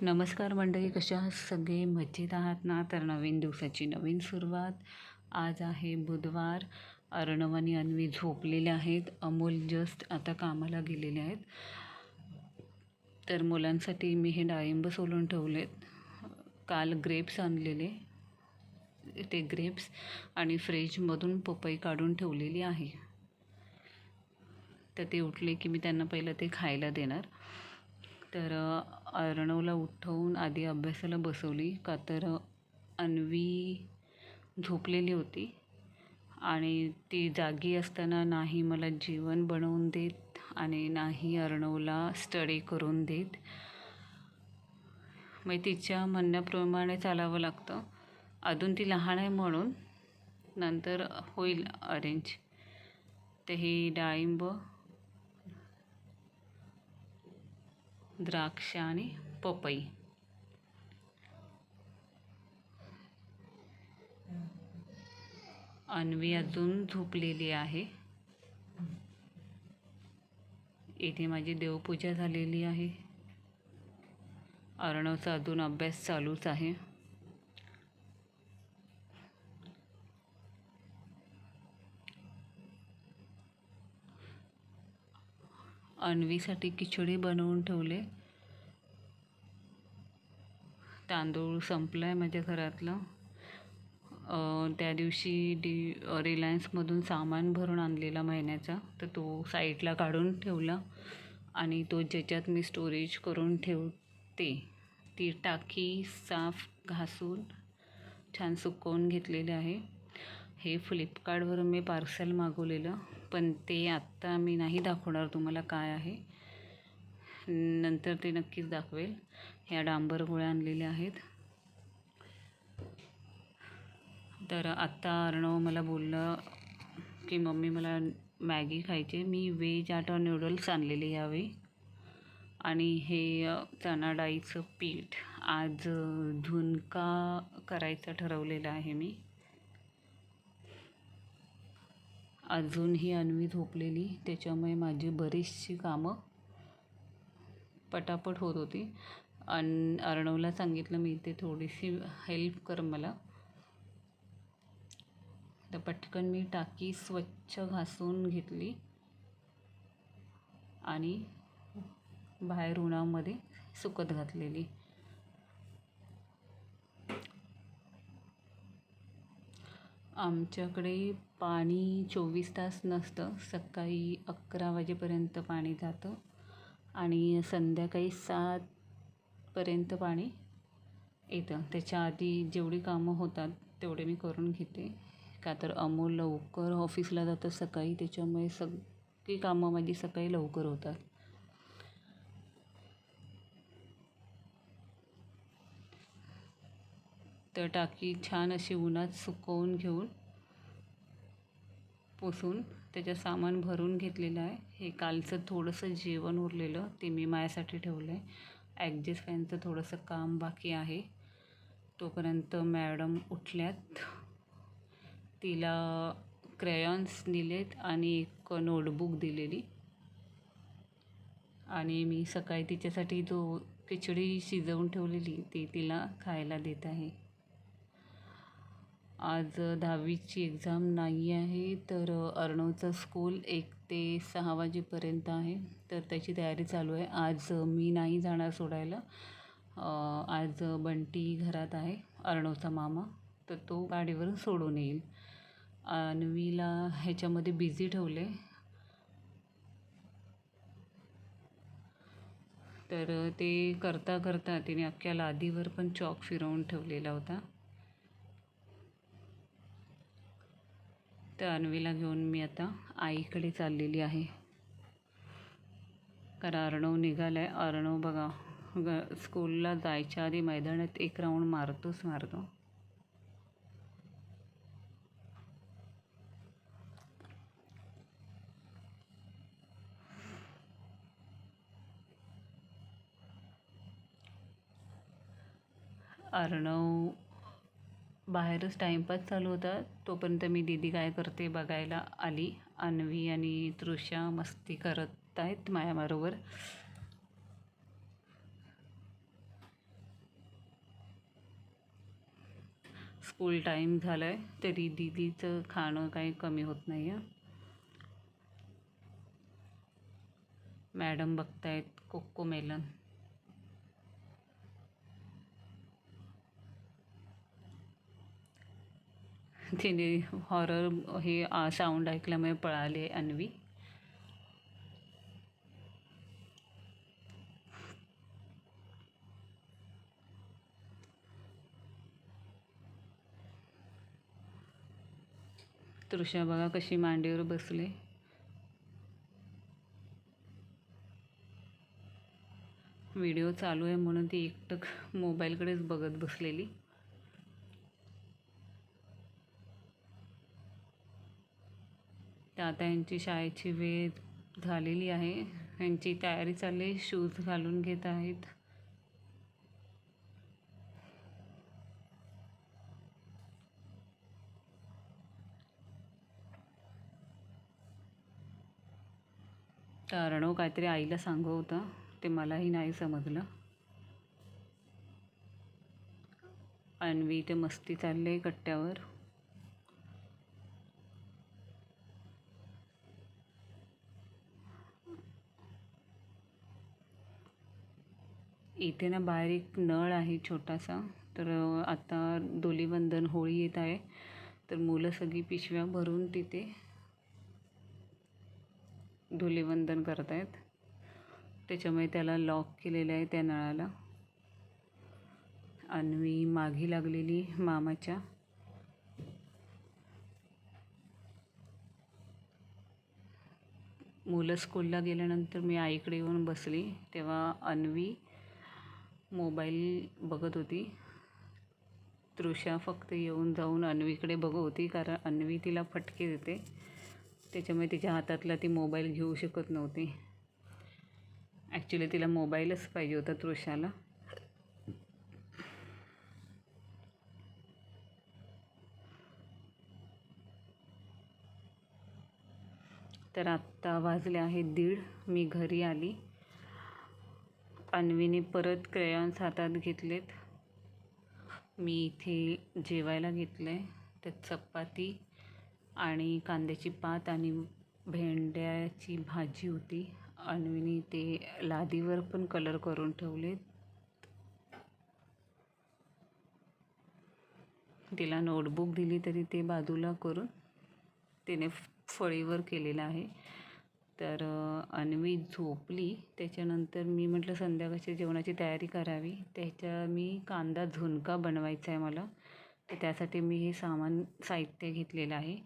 नमस्कार मंडळी, कशा आहात सगळे? मजेत आहात ना? तर नवीन दिवसाची नवीन सुरुवात. आज आहे बुधवार. अर्णव आणि अन्वी झोपलेले आहेत. अमोल जस्ट आता कामाला गेलेले आहेत. तर मुलांसाठी मी हे डाळिंब सोलून ठेवलेत. काल ग्रेप्स आणलेले, ते ग्रेप्स आणि फ्रीजमधून पपई काढून ठेवलेली आहे. तर ते उठले की मी त्यांना पहिलं ते खायला देणार. तर अर्णवला उठवून आधी अभ्यासाला बसवली, का तर अन्वी झोपलेली होती आणि ती जागी असताना नाही मला जेवण बनवून देत आणि नाही अर्णवला स्टडी करून देत. मग तिच्या म्हणण्याप्रमाणे चालावं लागतं. अजून ती लहान आहे म्हणून नंतर होईल अरेंज. तर ही डाळिंब, द्राक्ष आणि पपई. अन्वी अजून झोपलेली आहे. इथे माझी देवपूजा झालेली आहे. अर्णवचा अजून अभ्यास चालूच आहे. अन्वीसाठी खिचडी बनवून ठेवले. तांदूळ संपला आहे माझ्या घरातलं. त्या दिवशी रिलायन्समधून सामान भरून आणलेला महिन्याचा, तर तो साईडला काढून ठेवला आणि तो ज्याच्यात मी स्टोरेज करून ठेवते ती टाकी साफ घासून छान सुकवून घेतलेले आहे. हे फ्लिपकार्टवरून मी पार्सल मागवलेलं, पण ते आत्ता मी नाही दाखवणार तुम्हाला काय आहे. नंतर ते नक्कीच दाखवेल. ह्या डांबर गोळ्या आणलेल्या आहेत. तर आत्ता अर्णव मला बोललं की मम्मी मला मॅगी खायची. मी व्हेज आटा नूडल्स आणलेले यावेळी. आणि हे चणा डाळीचं पीठ आज झुणका करायचा ठरवलेला आहे मी. अजूनही अन्वी झोपलेली, त्याच्यामुळे माझी बरीचशी कामं पटापट होत होती. अर्णवला सांगितलं मी इथे थोडीशी हेल्प कर मला. तर पटकन मी टाकी स्वच्छ घासून घेतली आणि बाहेर उन्हामध्ये सुकत घातलेली. आमच्याकडे पाणी 24 तास नसतं. सकाळी 11 वाजेपर्यंत पाणी जातं आणि संध्याकाळी 7पर्यंत पाणी येतं. त्याच्या आधी जेवढी कामं होतात तेवढे मी करून घेते, का तर अमोल लवकर ऑफिसला जातं सकाळी, त्याच्यामुळे सगळी कामं माझी सकाळी लवकर होतात. तर टाकी छान अशी उन्हात सुकवून घेऊन पुसून त्याच्यात सामान भरून घेतलेलं आहे. हे कालचं थोडंसं जेवण उरलेलं ते मी माझ्यासाठी ठेवलं आहे. ॲडजस्ट फॅनचं थोडंसं काम बाकी आहे. तोपर्यंत मॅडम उठल्यात. तिला क्रेयॉन्स दिलेत आणि एक नोटबुक दिलेली आणि मी सकाळी तिच्यासाठी जो खिचडी शिजवून ठेवलेली ती तिला खायला देत आहे. आज 10वीची एक्झाम नाही आहे, तर अर्णवचं स्कूल 1 ते 6 वाजेपर्यंत आहे, तर त्याची तयारी चालू आहे. आज मी नाही जाणार सोडायला. आज बंटी घरात आहे, अर्णवचा मामा, तर तो गाडीवर सोडून येईल. अन्वीला ह्याच्यामध्ये बिझी ठेवले. तर ते करता करता तिने अख्ख्या लादीवर पण चॉक फिरवून ठेवलेला होता. तर अन्वीला घेऊन मी आता आईकडे चाललेली आहे, कारण अर्णव निघाला आहे. अर्णव बघा स्कूलला जायच्या आधी मैदानात एक राऊंड मारतोच मारतो. अर्णव बाहेरच टाईमपास चालू होता, तोपर्यंत मी दीदी काय करते बघायला आली. अन्वी आणि तृषा मस्ती करत आहेत माझ्याबरोबर. स्कूल टाईम झाला आहे तरी दीदीचं खाणं काही कमी होत नाही आहे. मॅडम बघतायत कोकोमेलन. तिने हॉरर हे साऊंड ऐकल्यामुळे पळाली आहे अन्वी. तृषा बघा कशी मांडीवर बसले. व्हिडिओ चालू आहे म्हणून ती एकटक मोबाईलकडेच बघत बसलेली. तर आता यांची शाळेची वेळ झालेली आहे. यांची तयारी चालली, शूज घालून घेत आहेत. तर अर्णव काहीतरी आईला सांगत होता, ते मलाही नाही समजलं. अन्वी ते मस्ती चालले कट्ट्यावर. इथे ना बाहेर एक नळ आहे छोटासा. तर आता धुलीवंदन होळी येत आहे, तर मुलं सगळी पिशव्या भरून तिथे धुलीवंदन करत आहेत. त्याच्यामुळे त्याला लॉक केलेलं आहे त्या नळाला. अन्वी मागे लागलेली मामाच्या. मुलं स्कूलला गेल्यानंतर मी आईकडे येऊन बसली, तेव्हा अन्वी मोबाईल बघत होती. तृषा फक्त येऊन जाऊन अन्वीकडे बघत होती, कारण अन्वी तिला फटके देते. त्याच्यामुळे तिच्या हातातला ती मोबाईल घेऊ शकत नव्हती. ॲक्च्युली तिला मोबाईलच पाहिजे होता तृषाला. तर आत्ता वाजले आहेत 1:30. मी घरी आली. अन्वीने परत क्रेयॉन्स हातात घेतलेत. मी इथे जेवायला घेतलं आहे. त्यात चपाती आणि कांद्याची पात आणि भेंड्याची भाजी होती. अन्वीने ते लादीवर पण कलर करून ठेवलेत. तिला नोटबुक दिली तरी ते बाजूला करून तिने फळीवर केलेलं आहे. तर अन्वी झोपली. त्याच्यानंतर मी म्हटलं संध्याकाळच्या जेवणाची तयारी करावी. त्याच्या मी कांदा झुणका बनवायचा आहे मला. तर त्यासाठी मी हे साहित्य घेतलेलं आहे.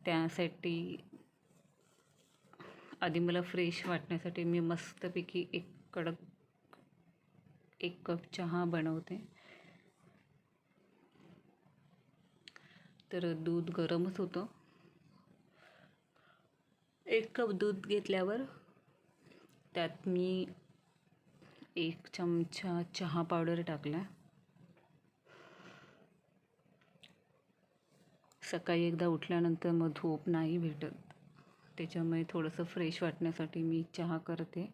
त्यासाठी आधी मला फ्रेश वाटण्यासाठी मी मस्तपैकी एक कप चहा बनवते. तर दूध गरमच होतं. 1 कप दूध घेतल्यावर त्यात मी 1 चमचा चहा पावडर टाकला. सकाळी एकदा उठल्यानंतर मग झोप नाही भेटत, त्याच्यामुळे थोडंसं फ्रेश वाटण्यासाठी मी चहा करते.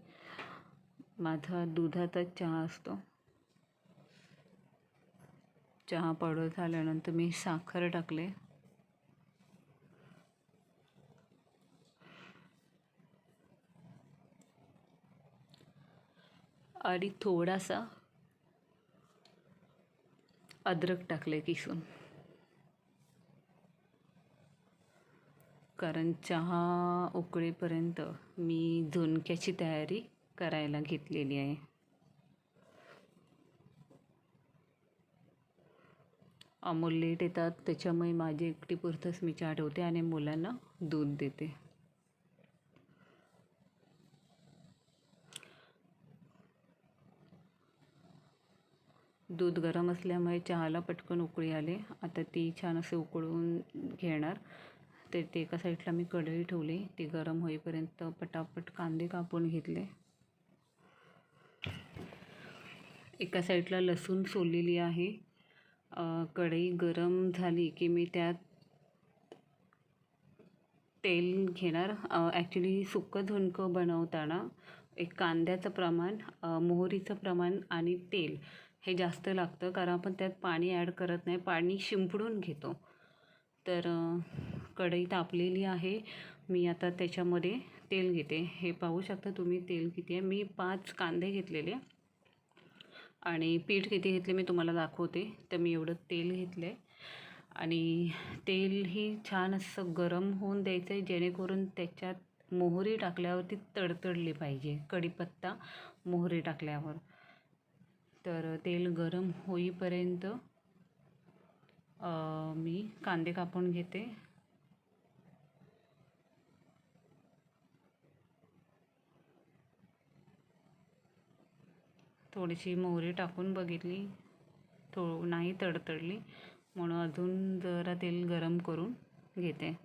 माझा दुधाचाच चहा असतो. चहा पावडर झाल्यानंतर मी साखर टाकले. आणि थोडासा अद्रक टाकले किसून, कारण चहा उकळेपर्यंत मी झुणक्याची तयारी करायला घेतलेली आहे. अमोल लेट येतात, त्याच्यामुळे माझी एकटीपुरतंच मी चहा ठेवते आणि मुलांना दूध देते. दूध गरम असल्यामुळे चहाला पटकन उकळी आले. आता ती छान असे उकळून घेणार. तर ते एका साईडला मी कढई ठेवली. ती गरम होईपर्यंत पटापट कांदे कापून घेतले. एका साईडला लसूण सोललेली आहे. कढई गरम झाली की मी त्यात तेल घेणार. ॲक्च्युली सुकं झुणकं बनवताना एक कांद्याचं प्रमाण, मोहरीचं प्रमाण आणि तेल हे जास्त लागतं कारण आपण त्यात पाणी ॲड करत नाही, पाणी शिंपडून घेतो. तर कढई तापलेली आहे. मी आता त्याच्यामध्ये तेल घेते. हे पाहू शकता तुम्ही तेल किती आहे. मी 5 कांदे घेतलेले आणि पीठ किती घेतले मी तुम्हाला दाखवते. तर मी एवढं तेल घेतलं आहे आणि तेलही छान असं गरम होऊन द्यायचं आहे, जेणेकरून त्याच्यात मोहरी टाकल्यावरती तडतडली पाहिजे. कढीपत्ता मोहरी टाकल्यावर. तर तेल गरम होईपर्यंत मी कांदे कापून घेते. थोडीशी मोहरी टाकून बघितली, नाही तडतडली, म्हणून अजून जरा तेल गरम करून घेते.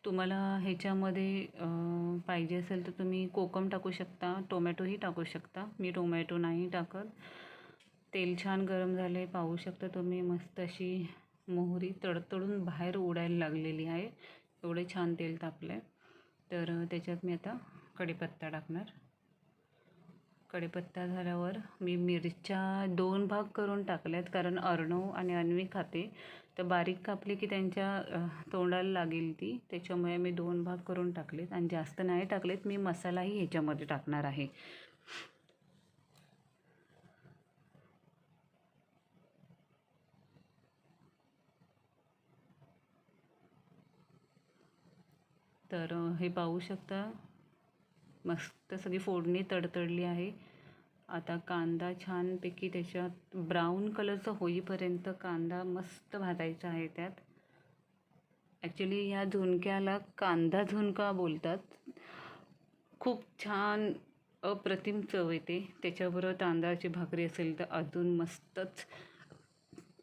तुम्हाला ह्याच्यामध्ये पाहिजे असेल तर तुम्ही कोकम टाकू शकता, टोमॅटोही टाकू शकता. मी टोमॅटो नाही टाकत. तेल छान गरम झाले, पाहू शकता तुम्ही. मस्त अशी मोहरी तडतडून बाहेर उडायला लागलेली आहे. एवढे छान तेल तापलं आहे. तर त्याच्यात मी आता कढीपत्ता टाकणार. कढीपत्ता झाल्यावर मी मिरच्या 2 भाग करून टाकल्यात, कारण अर्णव आणि अन्वी खाते. तर बारीक कापली की त्यांच्या तोंडाला लागेल ती, त्याच्यामुळे मी 2 भाग करून टाकलेत आणि जास्त नाही टाकलेत. मी मसालाही ह्याच्यामध्ये टाकणार आहे. तर हे पाहू शकता, मस्त सगळी फोडणी तडतडली आहे. आता कांदा छानपैकी त्याच्यात ब्राऊन कलरचा होईपर्यंत कांदा मस्त भाजायचा आहे त्यात. ॲक्च्युली ह्या झुणक्याला कांदा झुणका बोलतात. खूप छान अप्रतिम चव येते. त्याच्याबरोबर तांदळाची भाकरी असेल तर अजून मस्तच.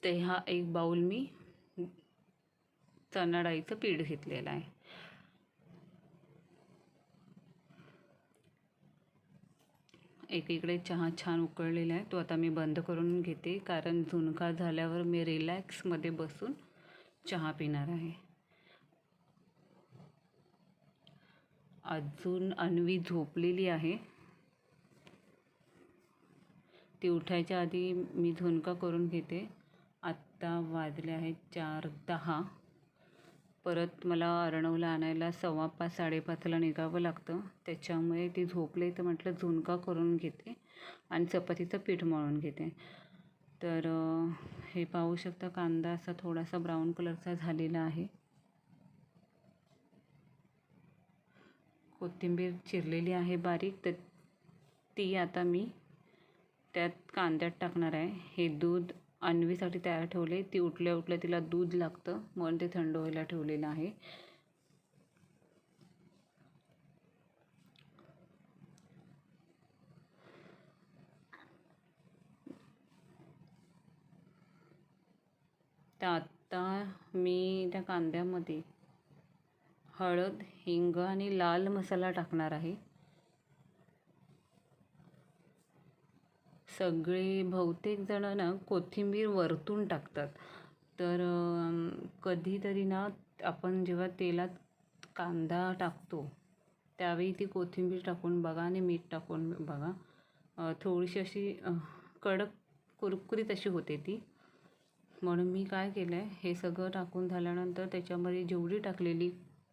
ते हा एक बाऊल मी चणा डाळीचं पीठ घेतलेलं आहे. एकीकडे चहा छान उकळलेला आहे, तो आता मी बंद करून घेते, कारण झुणका झाल्यावर मी रिलॅक्समध्ये बसून चहा पिणार आहे. अजून अन्वी झोपलेली आहे. ती उठायच्या आधी मी झुणका करून घेते. आत्ता वाजले आहेत 4:10. परत मला अर्णवला आणायला 5:15 5:30ला निघावं लागतं. त्याच्यामुळे ती झोपले तर म्हटलं झुणका करून घेते आणि चपातीचं पीठ मळून घेते. तर हे पाहू शकता, कांदा असा थोडासा ब्राऊन कलरचा झालेला आहे. कोथिंबीर चिरलेली आहे बारीक, तर ती आता मी त्यात कांद्यात टाकणार आहे. हे दूध अन्वीसाठी तयार ठेवले. ती उठल्या उठल्या तिला दूध लागतं, म्हणून ते थंड व्हायला ठेवलेलं आहे. तर आत्ता मी त्या कांद्यामध्ये हळद, हिंग आणि लाल मसाला टाकणार आहे. सगळे बहुतेक जण ना कोथिंबीर वरतून टाकतात. तर कधीतरी ना आपण जेव्हा तेलात कांदा टाकतो त्यावेळी ती कोथिंबीर टाकून बघा आणि मीठ टाकून बघा. थोडीशी अशी कडक कुरकुरीत अशी होते ती. म्हणून मी काय केलं आहे, हे सगळं टाकून झाल्यानंतर त्याच्यामध्ये जेवढी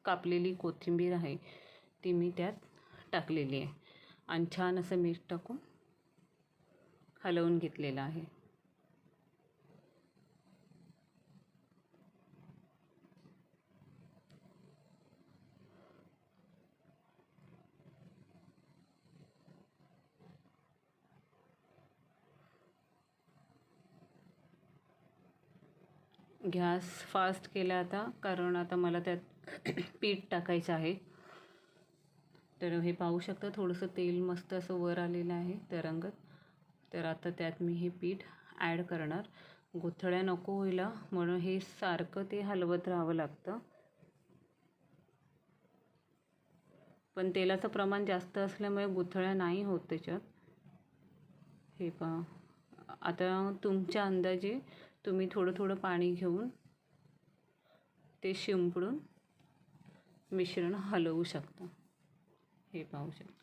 कापलेली कोथिंबीर आहे ती मी त्यात टाकलेली आहे आणि छान असं मीठ टाकून हलवून घेतलेलं आहे. गॅस फास्ट केला आता, कारण आता मला त्यात पीठ टाकायचं आहे. तर हे पाहू शकता, थोडंसं तेल मस्त असं वर आलेलं आहे तरंगत. तर आता त्यात मी हे पीठ ॲड करणार. गुठळ्या नको व्हायला म्हणून हे सारखं ते हलवत राहावं लागतं. पण तेलाचं प्रमाण जास्त असल्यामुळे गुठळ्या नाही होत त्याच्यात. हे पहा, आता तुमच्या अंदाजे तुम्ही थोडं थोडं पाणी घेऊन ते शिंपडून मिश्रण हलवू शकता. हे पाहू शकता.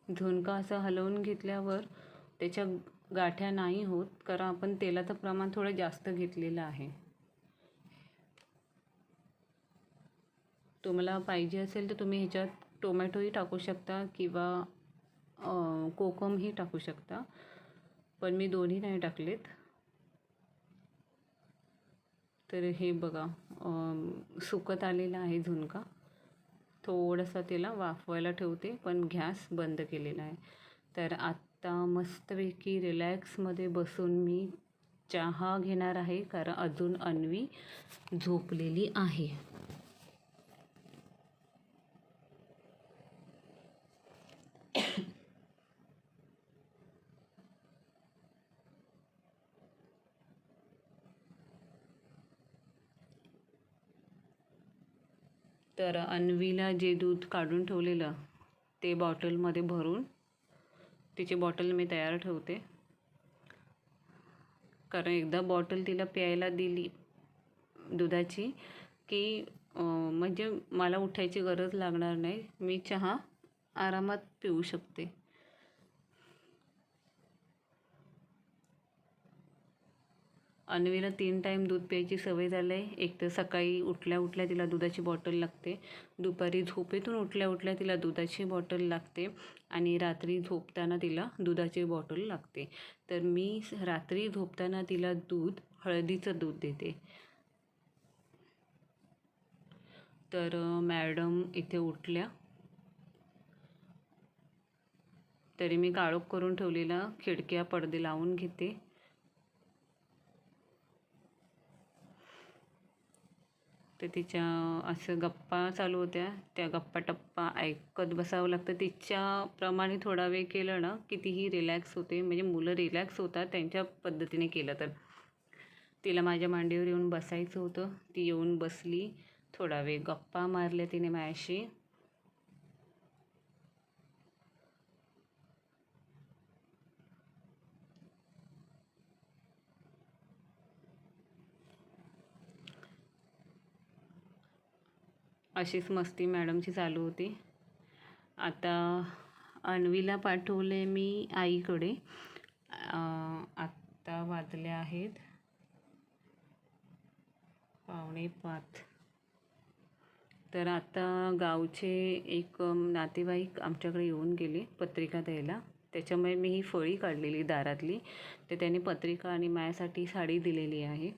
झुणका असं हलवून घेतल्यावर त्याच्या गाठ्या नाही होत, कारण आपण तेलाचं प्रमाण थोडं जास्त घेतलेलं आहे. तुम्हाला पाहिजे असेल तर तुम्ही ह्याच्यात टोमॅटोही टाकू शकता किंवा कोकमही टाकू शकता, पण मी दोन्ही नाही टाकलेत. तर हे बघा सुकत आलेला आहे झुणका. थोडंसं त्याला वाफवायला ठेवते, पण गॅस बंद केलेला आहे. तर आत्ता मस्तपैकी रिलॅक्समध्ये बसून मी चहा घेणार आहे, कारण अजून अन्वी झोपलेली आहे. तर अन्वीला जे दूध काढून ठेवलेलं ते बॉटलमध्ये भरून तिची बॉटल मी तयार ठेवते, कारण एकदा बॉटल तिला प्यायला दिली दुधाची की म्हणजे मला उठायची गरज लागणार नाही, मी चहा आरामात पिऊ शकते. अन्वीला 3 टाईम दूध प्यायची सवय झाली आहे. एक तर सकाळी उठल्या उठल्या तिला दुधाची बॉटल लागते, दुपारी झोपेतून उठल्या उठल्या तिला दुधाची बॉटल लागते, आणि रात्री झोपताना तिला दुधाची बॉटल लागते. तर मी रात्री झोपताना तिला हळदीचं दूध देते. तर मॅडम इथे उठल्या, तरी मी काळोख करून ठेवलेला खिडक्या पडदे लावून घेते. तर तिच्या असं गप्पा चालू होत्या, त्या गप्पा टप्पा ऐकत बसावं लागतं. तिच्याप्रमाणे थोडा वेळ केलं ना की तीही रिलॅक्स होते, म्हणजे मुलं रिलॅक्स होतात त्यांच्या पद्धतीने केलं तर. तिला माझ्या मांडीवर येऊन बसायचं होतं, ती येऊन बसली. थोडा वेळ गप्पा मारल्या तिने माझ्याशी. अशीच मस्ती मॅडमची चालू होती. आता अन्वीला पाठवले मी आईकडे. आत्ता वाजले आहेत 4:45. तर आता गावचे एक नातेवाईक आमच्याकडे येऊन गेले पत्रिका द्यायला, त्याच्यामुळे मी ही फळी काढलेली दारातली. तर त्यांनी पत्रिका आणि माझ्यासाठी साडी दिलेली आहे.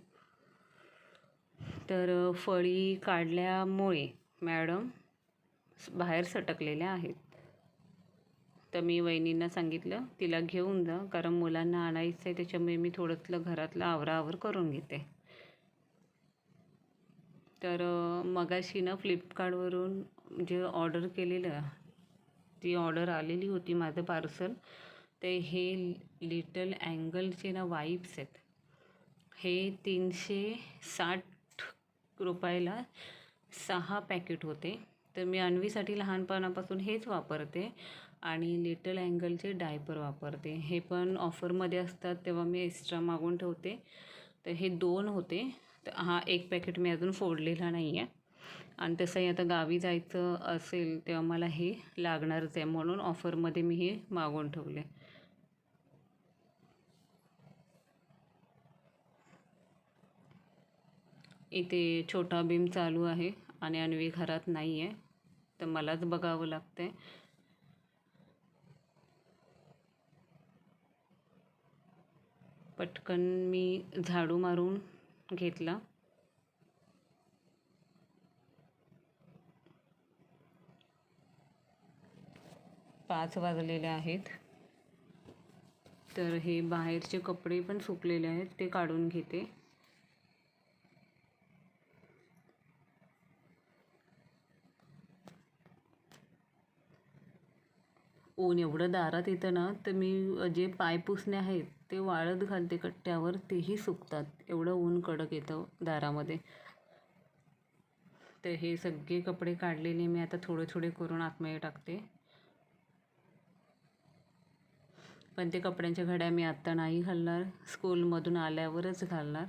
तर फळी काढल्यामुळे मॅडम बाहेर सटकलेल्या आहेत. तर मी वहिनींना सांगितलं तिला घेऊन जा, कारण मुलांना आणायचं आहे, त्याच्यामुळे मी थोडंसं घरातलं आवराआवर करून घेते. तर मगाशी ना फ्लिपकार्टवरून जे ऑर्डर केलेलं ती ऑर्डर आलेली होती, माझं पार्सल. ते हे लिटल अँगलचे ना वाईप्स आहेत. हे 360 रुपयाला 6 पॅकेट होते. तर मी अन्वीसाठी लहानपणापासून हेच वापरते, आणि लिटल अँगलचे डायपर वापरते. हे पण ऑफरमध्ये असतात तेव्हा मी एक्स्ट्रा मागून ठेवते. तर हे 2 होते. तर हा एक पॅकेट मी अजून फोडलेला नाही आहे, आणि तसंही आता गावी जायचं असेल तेव्हा मला हे लागणारच आहे, म्हणून ऑफरमध्ये मी हे मागून ठेवले. इथे छोटा भीम चालू आहे आणि अन्वी घरात नाही आहे, तर मलाच बघावं लागतं आहे. पटकन मी झाडू मारून घेतला. पाच वाजलेले आहेत. तर हे बाहेरचे कपडे पण सुकलेले आहेत, ते काढून घेते. ऊन एवढं दारात येतं ना, तर मी जे पायपुसणे आहेत ते वाळत घालते कट्ट्यावर, तेही सुकतात. एवढं ऊन कडक येतं दारामध्ये. तर हे सगळे कपडे काढलेले मी आता थोडे थोडे करून आतमध्ये टाकते. पण ते कपड्यांच्या घड्या मी आत्ता नाही घालणार, स्कूलमधून आल्यावरच घालणार.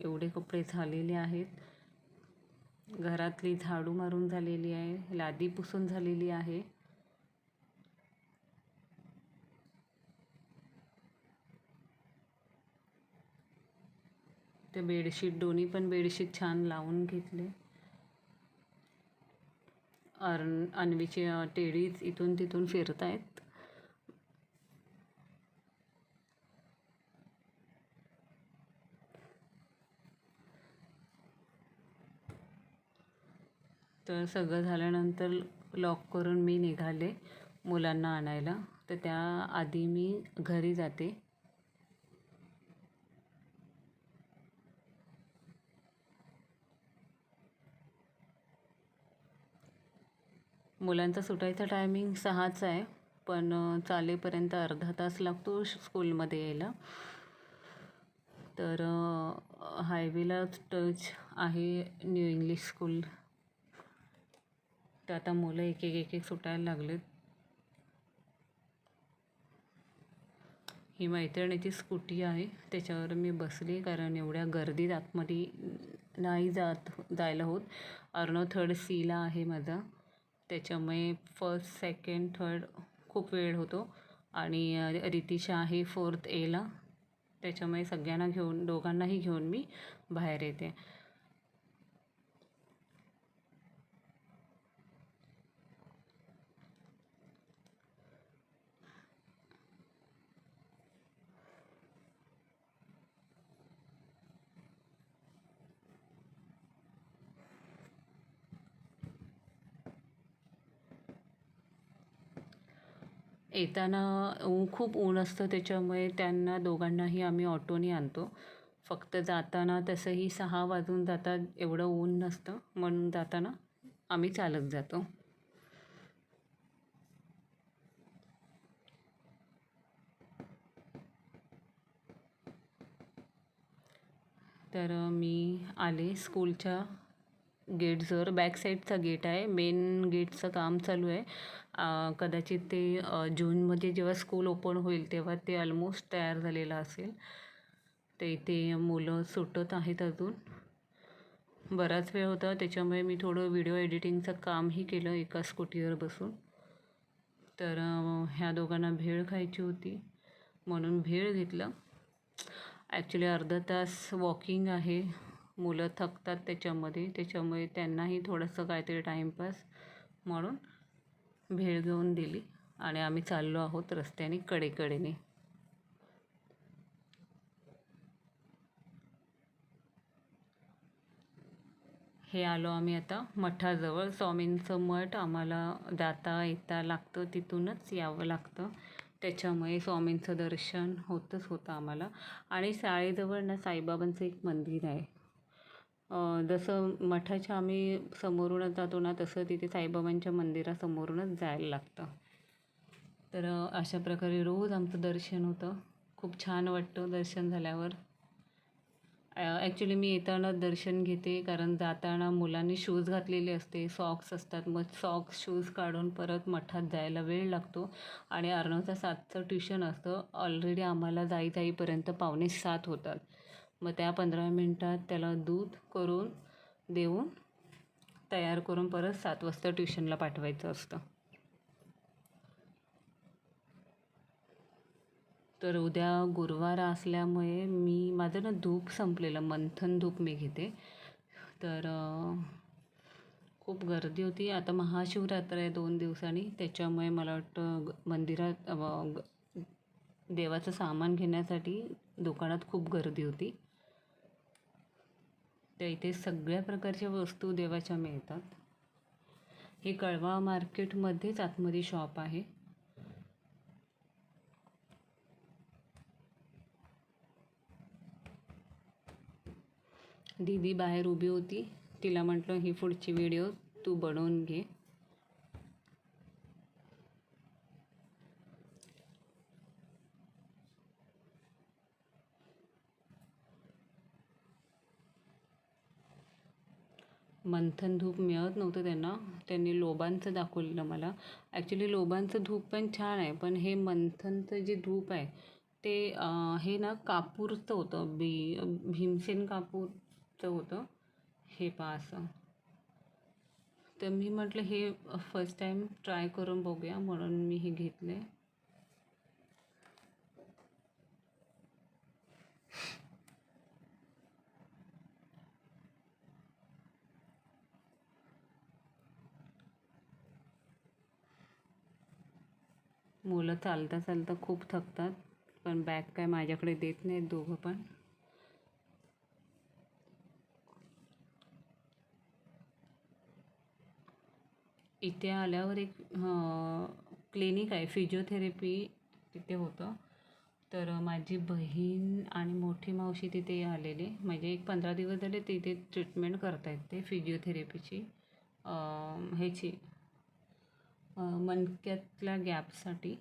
एवढे कपडे झालेले आहेत. घरातली झाडू मारून झालेली आहे, लादी पुसून झालेली आहे. ते बेडशीट, दोन्ही पण बेडशीट छान लावून घेतले. अन्वीची टेडीज इथून तिथून फिरत आहेत. तर सगळं झाल्यानंतर लॉक करून मी निघाले मुलांना आणायला. तर त्याआधी मी घरी जाते. मुलांचा सुटायचा टायमिंग 6चा आहे, पण चालेपर्यंत अर्धा तास लागतो स्कूलमध्ये यायला. तर हायवेला टच आहे न्यू इंग्लिश स्कूल. तर आता मुलं एक एक एक सुटायला लागलेत. ही मैत्रिणीची स्कूटी आहे, त्याच्यावर मी बसले, कारण एवढ्या गर्दीत आतमध्ये नाही जायला होत. अर्णव 3rd Cला आहे माझा, त्याच्यामुळे 1st, 2nd, 3rd खूप वेळ होतो. आणि रितिशा आहे 4th Aला, त्याच्यामुळे सगळ्यांना घेऊन, दोघांनाही घेऊन मी बाहेर येते. येताना खूप ऊन असतं, त्याच्यामुळे त्यांना दोघांनाही आम्ही ऑटोने आणतो. फक्त जाताना तसंही 6 वाजून जातात, एवढं ऊन नसतं, म्हणून जाताना आम्ही चालत जातो. तर मी आले स्कूलच्या गेटजवळ. बॅक साईडचा गेट आहे, मेन गेटचं काम चालू आहे. कदाचित ते जूनमध्ये जेव्हा स्कूल ओपन होईल तेव्हा ते ऑलमोस्ट तयार झालेलं असेल. ते इथे मुलं सुटत आहेत अजून. बराच वेळ होता, त्याच्यामुळे मी थोडं व्हिडिओ एडिटिंगचं कामही केलं एका स्कूटीवर बसून. तर ह्या दोघांना भेळ खायची होती म्हणून भेळ घेतलं. ॲक्च्युली अर्धा तास वॉकिंग आहे, मुलं थकतात त्याच्यामुळे त्यांनाही थोडंसं काहीतरी टाईमपास म्हणून भेळ घेऊन दिली. आणि आम्ही चाललो आहोत रस्त्याने कडेकडेने. हे आलो आम्ही आता मठाजवळ. स्वामींचं मठ आम्हाला जाता येता लागतं, तिथूनच यावं लागतं, त्याच्यामुळे स्वामींचं दर्शन होतंच होतं आम्हाला. आणि शाळेजवळ ना साईबाबांचं एक मंदिर आहे. जसं मठाच्या आम्ही समोरूनच जातो ना, तसं तिथे साईबाबांच्या मंदिरासमोरूनच जायला लागतं. तर अशा प्रकारे रोज आमचं दर्शन होतं. खूप छान वाटतं दर्शन झाल्यावर. ॲक्च्युली मी येताना दर्शन घेते, कारण जाताना मुलांनी शूज घातलेले असते, सॉक्स असतात. मग सॉक्स शूज काढून परत मठात जायला वेळ लागतो. आणि अर्णवचा 7चं ट्युशन असतं. ऑलरेडी आम्हाला जाईपर्यंत 6:45 होतात. मग त्या 15 मिनटात त्याला दूध करून देऊन तयार करून परत 7 वाजता ट्युशनला पाठवायचं असतं. तर उद्या गुरुवार असल्यामुळे माझं ना धूप संपलेलं, मंथन धूप मी घेते. तर खूप गर्दी होती. आता महाशिवरात्र आहे 2 दिवसांनी, त्याच्यामुळे मला वाटतं मंदिरात देवाचं सामान घेण्यासाठी दुकानात खूप गर्दी होती. तर इथे सगळ्या प्रकारच्या वस्तू देवाच्या मिळतात. हे कळवा मार्केटमध्येच आतमध्ये शॉप आहे. दीदी बाहेर उभी होती, तिला म्हटलं ही पुढची व्हिडिओ तू बनवून घे. मंथन धूप मिळत नव्हतं त्यांना. त्यांनी लोबांचं दाखवलेलं मला. ॲक्च्युली लोबांचं धूप पण छान आहे, पण हे मंथनचं जे धूप आहे ते हे ना कापूरचं होतं, भीमसेन कापूरचं होतं हे पहा असं. तर मी म्हटलं हे फर्स्ट टाईम ट्राय करून बघूया म्हणून मी हे घेतले. मुलं चालता चालता खूप थकतात, पण बॅग काय माझ्याकडे देत नाहीत दोघं पण. इथे आल्यावर एक क्लिनिक आहे, फिजिओथेरपी तिथे होतं. तर माझी बहीण आणि मोठी मावशी तिथे आलेली, म्हणजे एक 15 दिवस झाले तिथे ट्रीटमेंट करतायत ते फिजिओथेरपीची, ह्याची मणक्यातल्या गॅपसाठी.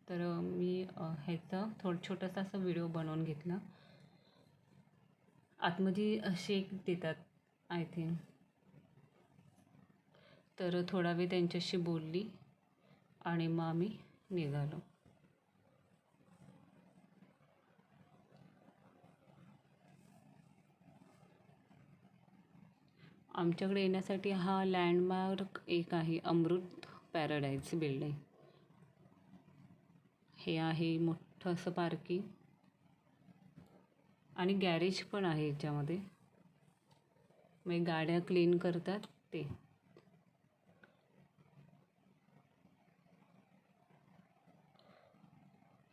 तर मी ह्याचा छोटासा असा व्हिडिओ बनवून घेतला. आतमध्ये शेक देतात आय थिंक. तर थोडा वेळ त्यांच्याशी बोलली आणि मग आम्ही निघालो. आमच्याकडे येण्यासाठी हा लँडमार्क एक आहे, अमृत पॅराडाईज बिल्डिंग. हे आहे मोठं असं पार्किंग आणि गॅरेज पण आहे याच्यामध्ये, मग गाड्या क्लीन करतात ते.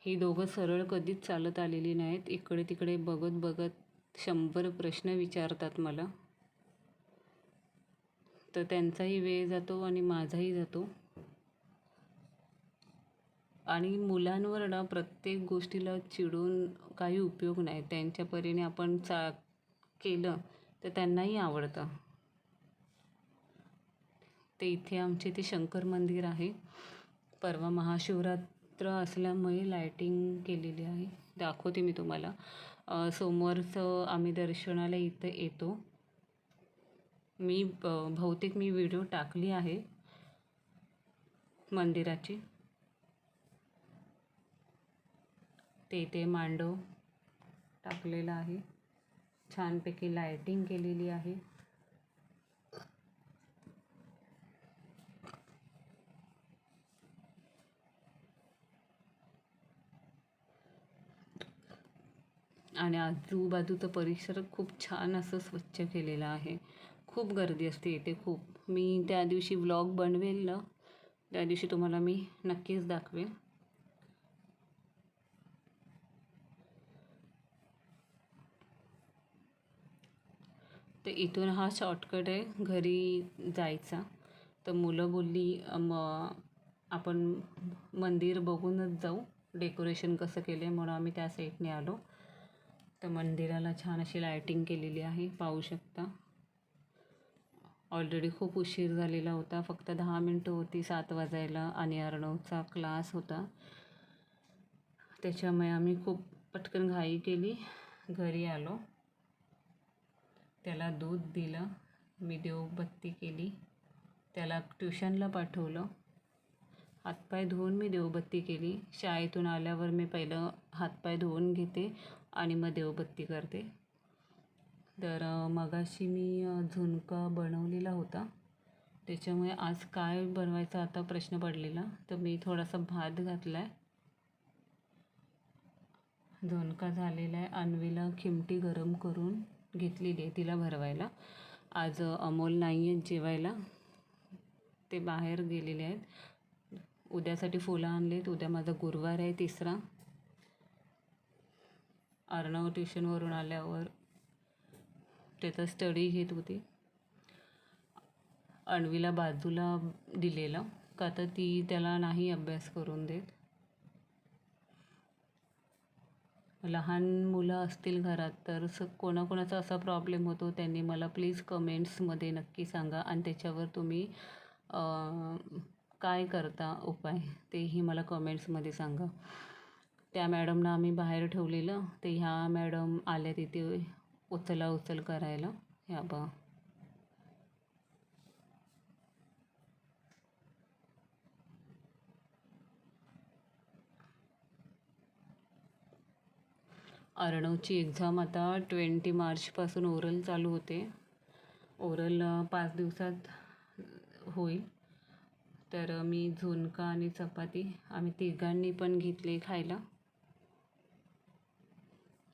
ही दोघं सरळ कधीच चालत आलेली नाहीत, इकडे तिकडे बघत बघत 100 प्रश्न विचारतात मला. तर त्यांचाही वेळ जातो आणि माझाही जातो. आणि मुलांवर ना प्रत्येक गोष्टीला चिडून काही उपयोग नाही. त्यांच्या परीने आपण केलं तर त्यांनाही आवडतं. ते इथे आमचे ते शंकर मंदिर आहे. परवा महाशिवरात्र असल्यामुळे लायटिंग केलेली आहे, दाखवते मी तुम्हाला. सोमवारचं आम्ही दर्शनाला इथं येतो. बहुतेक मी व्हिडिओ टाकली आहे मंदिराची. ते मांडव टाकलेला आहे, छानपैकी लायटिंग केलेली आहे. आणि आजूबाजूचा परिसर खूप छान असं स्वच्छ केलेला आहे. खूप गर्दी असते इथे खूप. मी त्या दिवशी व्लॉग बनवेल ना, त्या दिवशी तुम्हाला मी नक्कीच दाखवेन. तर इथून हा शॉर्टकट आहे घरी जायचा. तर मुलं बोलली आपण मंदिर बघूनच जाऊ, डेकोरेशन कसं केलं आहे, म्हणून आम्ही त्या साईडने आलो. तर मंदिराला छान अशी लायटिंग केलेली आहे, पाहू शकता. ऑलरेडी खूप उशीर झालेला होता, फक्त 10 मिनटं होती 7 वाजायला आणि अर्णवचा क्लास होता. त्याच्यामुळे आम्ही खूप पटकन घाई केली, घरी आलो. त्याला दूध दिलं, मी देवबत्ती केली, त्याला ट्युशनला पाठवलं. हातपाय धुवून मी देवबत्ती केली. शाळेतून आल्यावर मी पहिलं हातपाय धुवून घेते आणि मग देवबत्ती करते. तर मगाशी मी झुणका बनवलेला होता, त्याच्यामुळे आज काय बनवायचा आता प्रश्न पडलेला. तर मी थोडासा भात घातला आहे. झुणका झालेला आहे. अन्वीला खिमटी गरम करून घेतलेली आहे तिला भरवायला. आज अमोल नाही आहेत जेवायला, ते बाहेर गेलेले आहेत. उद्यासाठी फुलं आणलेत. उद्या माझा गुरुवार आहे, तिसरा. अर्णव ट्युशनवरून आल्यावर त्याचा स्टडी घेत होती. अन्वीला बाजूला दिलेलं का तर ती त्याला नाही अभ्यास करून देत. लहान मुलं असतील घरात तर कोणाकोणाचा असा प्रॉब्लेम होतो त्यांनी मला प्लीज कमेंट्समध्ये नक्की सांगा, आणि त्याच्यावर तुम्ही काय करता उपाय तेही मला कमेंट्समध्ये सांगा. त्या मॅडमना आम्ही बाहेर ठेवलेलं, ते ह्या मॅडम आल्या तिथे उचल करायला. ह्या बा अर्णवची एक्झाम आता 20 मार्चपासून ओरल चालू होते. ओरल 5 दिवसात होईल. तर मी झुणका आणि चपाती आम्ही तिघांनी पण घेतले खायला,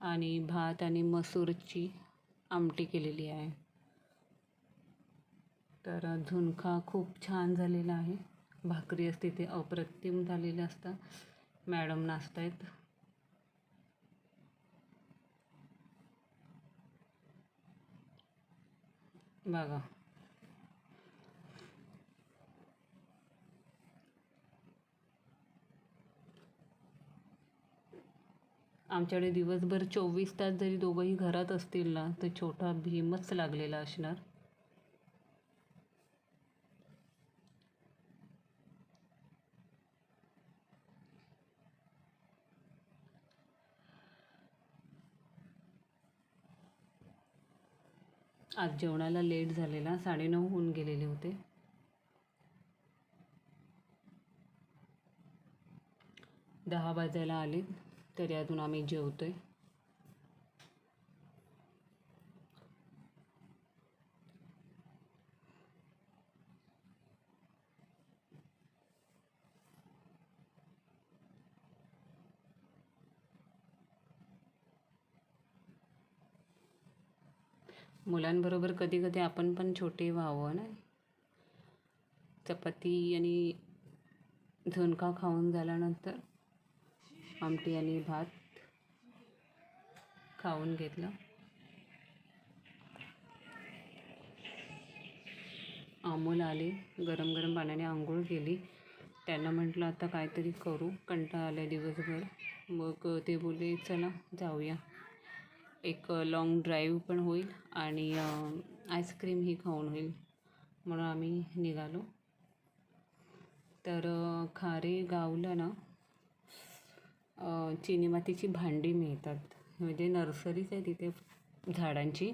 आणि भात आणि मसूरची आमटी केलेली आहे. तर झुणका खूप छान झालेला आहे. भाकरी असते ते अप्रतिम झालेले असतात. मॅडम नाचतायत. बघा, आमच्याकडे दिवसभर 24 तास जरी दोघंही घरात असतील ना, तर छोटा भीमच लागलेला असणार. आज जेवणाला लेट झालेला, 9:30 होऊन गेलेले होते. 10 वाजायला आले तरी अजून आम्ही जेवतोय. मुलांबरोबर कधी कधी आपण पण छोटे व्हावं ना. चपाती आणि झुणका खाऊन झाल्यानंतर आमटी आणि भात खाऊन घेतलं. अमोल आले, गरम गरम पाण्याने आंघोळ केली. त्यांना म्हटलं आता काहीतरी करू, कंटाळा आला दिवसभर. मग ते बोलले चला जाऊया, एक लॉंग ड्राईव्ह पण होईल आणि आईस्क्रीमही खाऊन होईल, म्हणून आम्ही निघालो. तर खारेगावला ना चिनीमातीची भांडी मिळतात. म्हणजे नर्सरीच आहे तिथे झाडांची,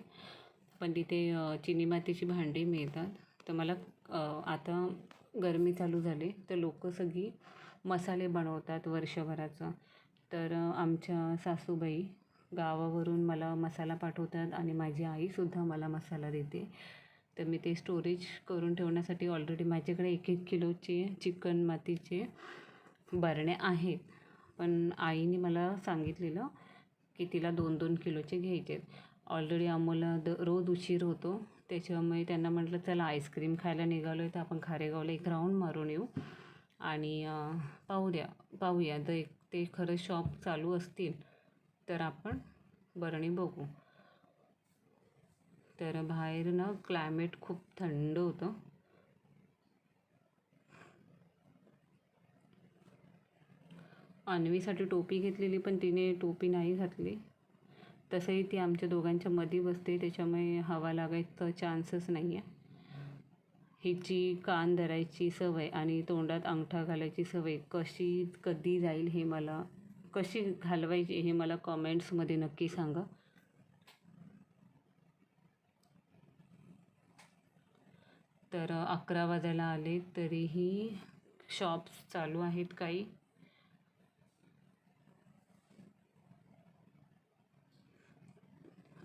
पण तिथे चिनीमातीची भांडी मिळतात. तर मला आता गरमी चालू झाली तर लोक सगळी मसाले बनवतात वर्षभराचा. तर आमच्या सासूबाई गावावरून मला मसाला पाठवतात आणि माझी आईसुद्धा मला मसाला देते. तर मी ते स्टोरेज करून ठेवण्यासाठी ऑलरेडी माझ्याकडे 1-1 किलोचे चिकन मातीचे बरणे आहेत. पण आईने मला सांगितलेलं की तिला 2-2 किलोचे घ्यायचे आहेत. ऑलरेडी आम्हाला रोज उशीर होतो, त्याच्यामुळे त्यांना म्हटलं चला आईस्क्रीम खायला निघालो आहे तर आपण खारेगावला एक राऊंड मारून येऊ आणि पाहूया जर ते खरं शॉप चालू असतील तर आपण बरणी बघू. तर बाहेर ना क्लायमेट खूप थंड होतं. अन्वीसाठी टोपी घेतलेली पण तिने टोपी नाही घातली. तसंही ती आमच्या दोघांच्या मध्ये बसते, त्याच्यामुळे हवा लागायचा चान्सच नाही आहे. हिची कान धरायची सवय आणि तोंडात अंगठा घालायची सवय कधी जाईल हे मला, कशी घालवायची हे मला कॉमेंट्समध्ये नक्की सांगा. तर 11 वाजायला आले तरीही शॉप्स चालू आहेत काही.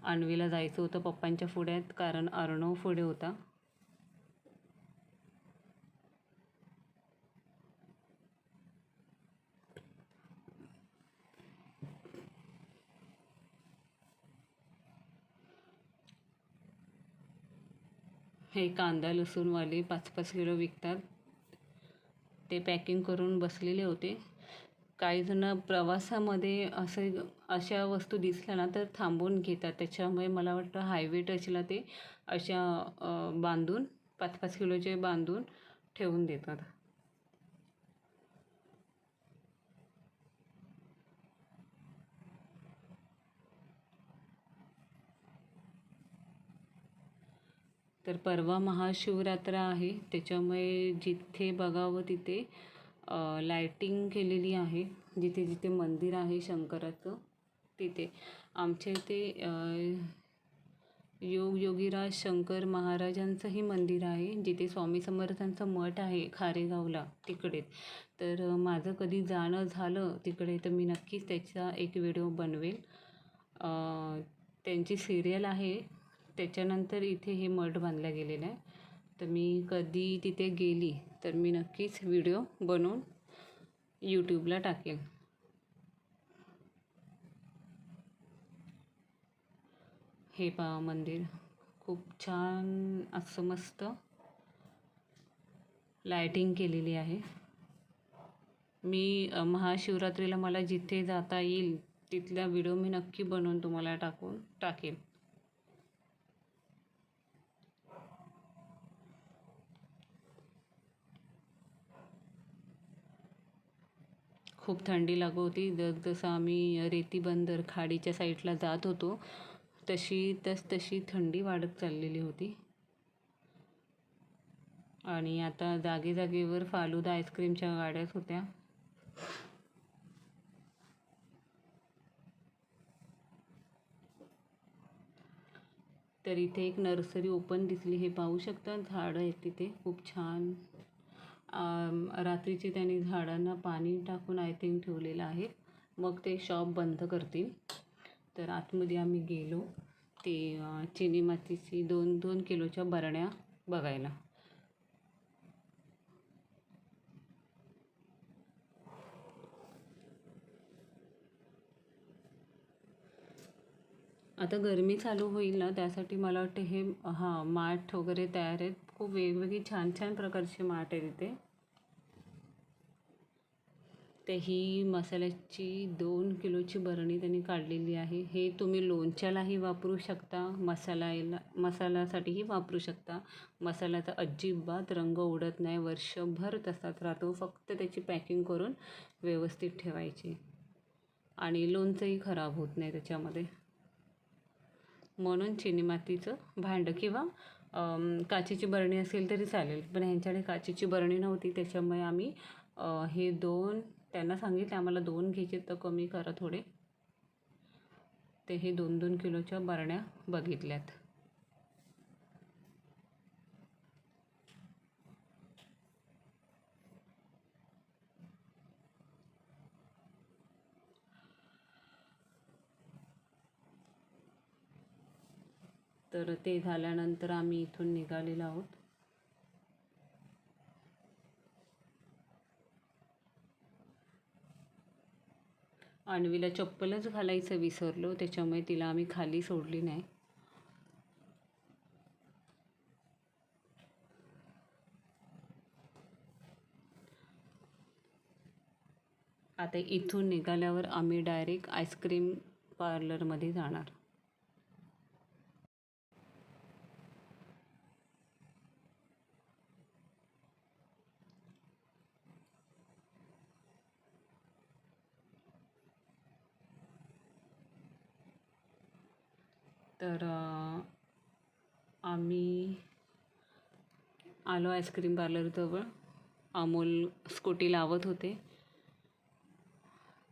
अन्वीला जायचं होतं पप्पांच्या पुढ्यात, कारण अर्णव पुढे होता. हे कांदा लसूणवाले 5-5 किलो विकतात, ते पॅकिंग करून बसलेले होते. काही जण प्रवासामध्ये अशा वस्तू दिसल्या ना तर थांबून घेतात. त्याच्यामुळे मला वाटतं हायवे टचला ते अशा बांधून 5-5 किलोचे बांधून ठेवून देतात. तर परवा महाशिवरात्र आहे, त्याच्यामुळे जिथे बघावं तिथे लायटिंग केलेली आहे. जिथे जिथे मंदिर आहे शंकराचं तिथे. आमच्या इथे योगीराज शंकर महाराजांचंही मंदिर आहे, जिथे स्वामी समर्थांचं मठ आहे खारेगावला तिकडे. तर माझं कधी जाणं झालं तिकडे तर मी नक्कीच त्याचा एक व्हिडिओ बनवेल. त्यांची सिरियल आहे, त्याच्यानंतर इथे हे मठ बांधलं गेलेलं आहे. तर मी कधी तिथे गेली तर मी नक्कीच व्हिडिओ बनवून यूट्यूबला टाकेन. हे पहा मंदिर खूप छान असं मस्त लायटिंग केलेली आहे. मी महाशिवरात्रीला मला जिथे जाता येईल तिथला व्हिडिओ मी नक्की बनवून तुम्हाला टाकेन. खूप थंडी लागत होती. जसं आम्ही रेती बंदर खाडीच्या साईडला जात होतो तशी थंडी वाढत चाललेली होती. आणि आता जागेवर फालुदा आईस्क्रीमच्या गाड्याच होत्या. तर इथे एक नर्सरी ओपन दिसली, हे पाहू शकता. झाडं आहेत तिथे खूप छान. रात्रीचे त्यांनी झाडांना पाणी टाकून आय थिंक ठेवलेलं आहे, मग ते शॉप बंद करतील. तर आतमध्ये आम्ही गेलो ते चिनी मातीची 2-2 किलोच्या बरण्या बघायला. आता गरमी चालू होईल ना, त्यासाठी मला वाटतं हे माठ वगैरे तयार आहेत. खूप वेगवेगळी छान छान प्रकारचे माठ आहेत इथे. तर ही मसाल्याची 2 किलोची बरणी त्यांनी काढलेली आहे. हे तुम्ही लोणच्यालाही वापरू शकता, मसाल्यासाठीही वापरू शकता. मसाल्याचा अजिबात रंग उडत नाही, वर्षभर तसाच राहतो. फक्त त्याची पॅकिंग करून व्यवस्थित ठेवायची आणि लोणचंही खराब होत नाही त्याच्यामध्ये. म्हणून चिनी मातीचं भांडं किंवा काचेची बरणी असेल तरी चालेल. पण ह्यांच्याकडे काचेची बरणी नव्हती, त्याच्यामुळे आम्ही हे 2 त्यांना सांगितले आम्हाला 2 घ्यायचे तर कमी करा थोडे. ते हे 2-2 किलोच्या बरण्या बघितल्यात. तर ते झाल्यानंतर आम्ही इथून निघालेलो आहोत. अन्वीला चप्पलच घालायचं विसरलो, त्याच्यामुळे तिला आम्ही खाली सोडली नाही. आता इथून निघाल्यावर आम्ही डायरेक्ट आईस्क्रीम पार्लरमध्ये जाणार. तर आम्ही आलो आईस्क्रीम पार्लरजवळ. अमोल स्कूटी लावत होते.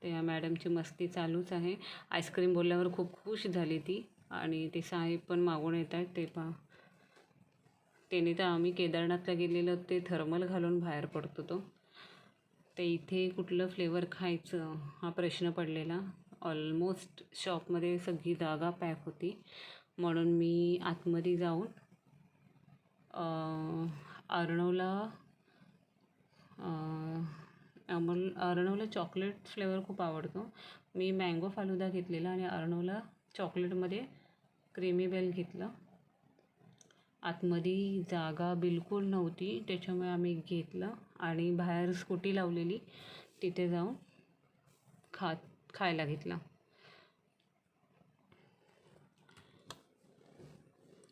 त्या मॅडमची मस्ती चालूच आहे. आईस्क्रीम बोलल्यावर खूप खुश झाली ती. आणि ते साहेब पण मागून येत आहेत, ते पहा. त्याने तर आम्ही केदारनाथला गेलेलो ते थर्मल घालून बाहेर पडतो तो. ते इथे कुठलं फ्लेवर खायचं हा प्रश्न पडलेला. ऑलमोस्ट शॉपमध्ये सगळी जागा पॅक होती. म्हणून मी आतमध्ये जाऊन अर्णवला चॉकलेट फ्लेवर खूप आवडतो. मी मँगो फालुदा घेतलेला आणि अर्णवला चॉकलेटमध्ये क्रीमी बेल घेतलं. आतमध्ये जागा बिलकुल नव्हती, त्याच्यामुळे आम्ही घेतलं आणि बाहेर स्कूटी लावलेली तिथे जाऊन खायला घेतला.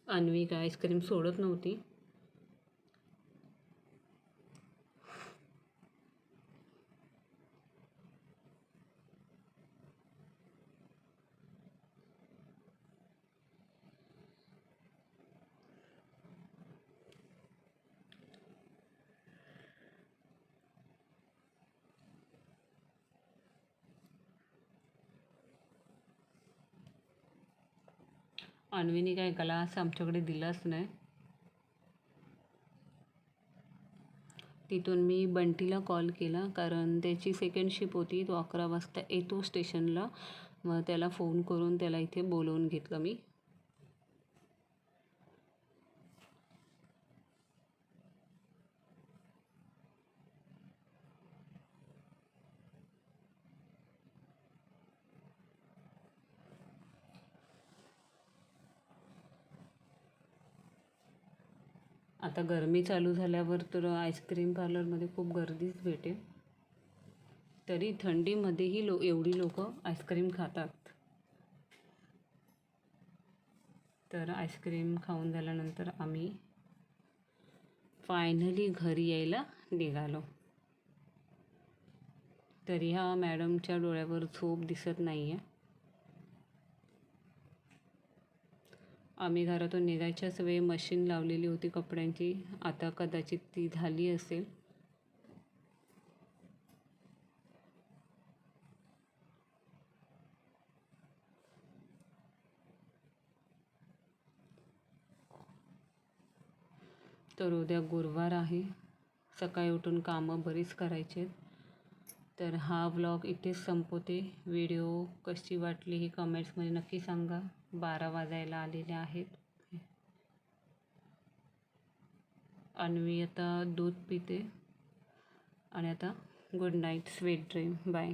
अन्वी काय आईस्क्रीम सोडत नव्हती. अन्वीने काय ग्लास आमच्याकडे दिलाच नाही. तिथून मी बंटीला कॉल केला, कारण त्याची सेकंड शिप होती. तो 11 वाजता येतो स्टेशनला. मग त्याला फोन करून त्याला इथे बोलवून घेतलं मी. आता गरमी चालू झाल्यावर तर आईस्क्रीम पार्लरमध्ये खूप गर्दीच भेटेल. तरी थंडीमध्येही एवढी लोक आईस्क्रीम खातात. तर आईस्क्रीम खाऊन झाल्यानंतर आम्ही फायनली घरी यायला निघालो. तरी ह्या मॅडमच्या डोळ्यावर झोप दिसत नाही आहे. आम्ही घरातून निघायच्याच वेळी मशीन लावलेली होती कपड्यांची. आता कदाचित ती झाली असेल. तर उद्या गुरुवार आहे. सकाळी उठून कामं बरीच करायची आहेत. तर हा व्लॉग इथेच संपवते. व्हिडिओ कशी वाटली ही कमेंट्समध्ये नक्की सांगा. 12 वाजायला आलेले आहेत. अन्वी आता दूध पिते आणि आता good night, sweet dream. Bye.